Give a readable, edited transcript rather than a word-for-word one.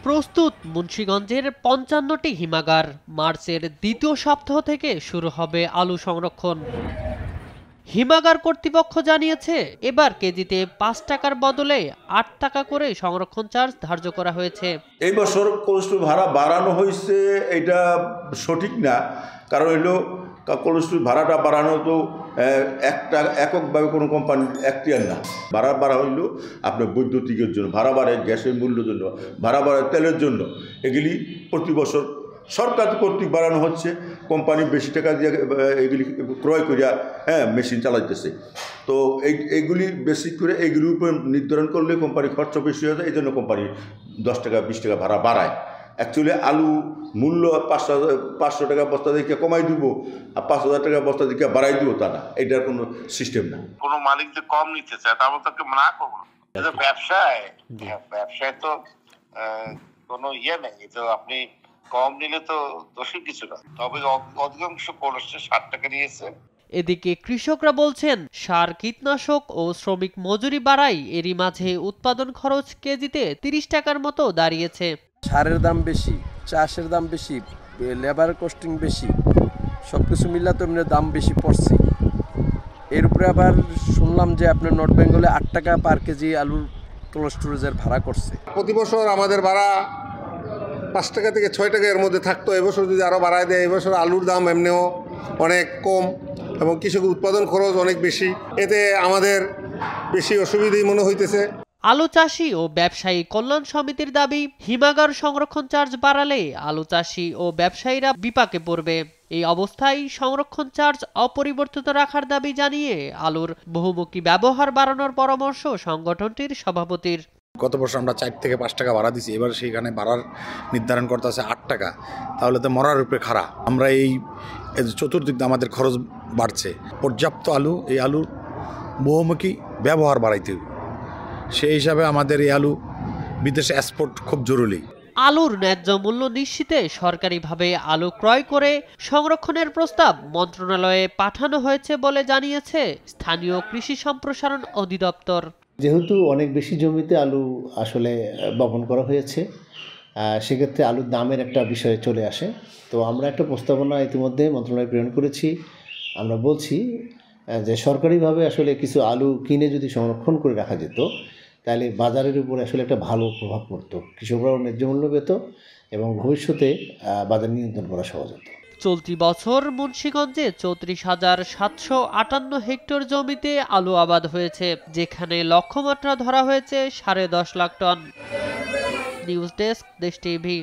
প্রস্তুত মুন্সিগঞ্জের ৫৫টি হিমাগার। মার্চের দ্বিতীয় সপ্তাহ থেকে শুরু হবে আলু সংরক্ষণ। হিমাগার কর্তৃপক্ষ জানিয়েছে, এবার কেজিতে ৫ টাকার বদলে ৮ টাকা করে সংরক্ষণ চার্জ ধার্য করা হয়েছে। এই বছর কোল্ড স্টোর ভাড়া বাড়ানো হয়েছে, এটা সঠিক না। কারণ হলো কোল্ড স্টোর ভাড়াটা বাড়ানো তো একটা এককভাবে কোনো কোম্পানি এখতিয়ার না। ভাড়া হইল আপনার বৈদ্যুতিকের জন্য, ভাড়া বাড়ে গ্যাসের মূল্যের জন্য, ভাড়া বাড়ে তেলের জন্য। এগুলি প্রতি বছর সরকার কর্তৃক বাড়ানো হচ্ছে। কোম্পানি বেশি টাকা দিয়ে এগুলি ক্রয় করিয়া মেশিন চালাইতেছে। তো এইগুলি বেশি করে এইগুলির উপর নির্ধারণ করলে কোম্পানির খরচ বেশি হয়ে যায়। এই জন্য কোম্পানি 10 টাকা 20 টাকা ভাড়া বাড়ায়। অ্যাকচুয়ালি আলু মূল্য 500 টাকা বস্তা দিকে কমাই দিব আর 5,000 টাকা বস্তা দিকে বাড়াই দিব, তা না। এটার কোনো সিস্টেম না। কোনো মালিক যে কম নিতে চায় তার মতো না করবো না। এটা ব্যবসায় তো কোনো নেই। তো আপনি কম নিলে তো দোষের কিছু না। তবে অধিকাংশ পড়ছে 60 টাকা নিয়েছে। এদিকে কৃষকরা বলছেন, সার, কীটনাশক ও শ্রমিক মজুরি বাড়ায় এরই মাঝে উৎপাদন খরচ কেজিতে 30 টাকার মতো দাঁড়িয়েছে। সারের দাম বেশি, চাষের দাম বেশি, লেবার কস্টিং বেশি, সবকিছু মিলে তো এমনি দাম বেশি পড়ছে। এর উপরে আবার শুনলাম যে আপনার নর্থ বেঙ্গলে 8 টাকা পার কেজি আলুর কোল্ড স্টোরেজের ভাড়া করছে। প্রতি বছর আমাদের ভাড়া 5 টাকা থেকে 6 টাকা এর মধ্যে থাকতো। এবছর যদি আরও বাড়ায় দেয়, এবছর আলুর দাম এমনিও অনেক কম এবং কৃষকের উৎপাদন খরচ অনেক বেশি। এতে আমাদের বেশি অসুবিধাই মনে হইতেছে। আলু চাষি ও ব্যবসায়ী কল্যাণ সমিতির দাবি, হিমাগার সংরক্ষণ চার্জ বাড়ালে আলু চাষি ও ব্যবসায়ীরা বিপাকে পড়বে। এই অবস্থায় সংরক্ষণ চার্জ অপরিবর্তিত রাখার দাবি জানিয়ে আলুর বহুমুখী ব্যবহার বাড়ানোর পরামর্শ সংগঠনটির সভাপতির। গত বছর আমরা 4 থেকে 5 টাকা ভাড়া দিছি, এবার সেইখানে ভাড়ার নির্ধারণ করতে আছে 8 টাকা। তাহলে তো মরার উপরে খাড়া। আমরা এই চতুর্দিক দিয়ে আমাদের খরচ বাড়ছে। পর্যাপ্ত আলু, এই আলুর বহুমুখী ব্যবহার বাড়াইতে হবে। সেই হিসাবে আমাদের এই আলু বিদেশে এক্সপোর্ট খুব জরুরি। আলুর ন্যায্য মূল্য নিশ্চিতে সরকারিভাবে আলু ক্রয় করে সংরক্ষণের প্রস্তাব মন্ত্রণালয়ে পাঠানো হয়েছে বলে জানিয়েছে স্থানীয় কৃষি সম্প্রসারণ অধিদপ্তর। যেহেতু অনেক বেশি জমিতে আলু আসলে বপন করা হয়েছে, সেক্ষেত্রে আলুর দামের একটা বিষয় চলে আসে। তো আমরা একটা প্রস্তাবনা ইতিমধ্যে মন্ত্রণালয়ে প্রেরণ করেছি। আমরা বলছি যে সরকারিভাবে আসলে কিছু আলু কিনে যদি সংরক্ষণ করে রাখা যেত, তাহলে বাজারের উপরে আসলে একটা ভালো প্রভাব পড়তো, কৃষকরাও ন্যায্য মূল্য পেত এবং ভবিষ্যতে বাজার নিয়ন্ত্রণ করা সহজ হতো। চলতি বছর মুন্সিগঞ্জে 34,758 হেক্টর জমিতে আলু আবাদ হয়েছে, যেখানে লক্ষ্যমাত্রা ধরা হয়েছে 10.5 লাখ টন। নিউজ ডেস্ক, দেশ টিভি।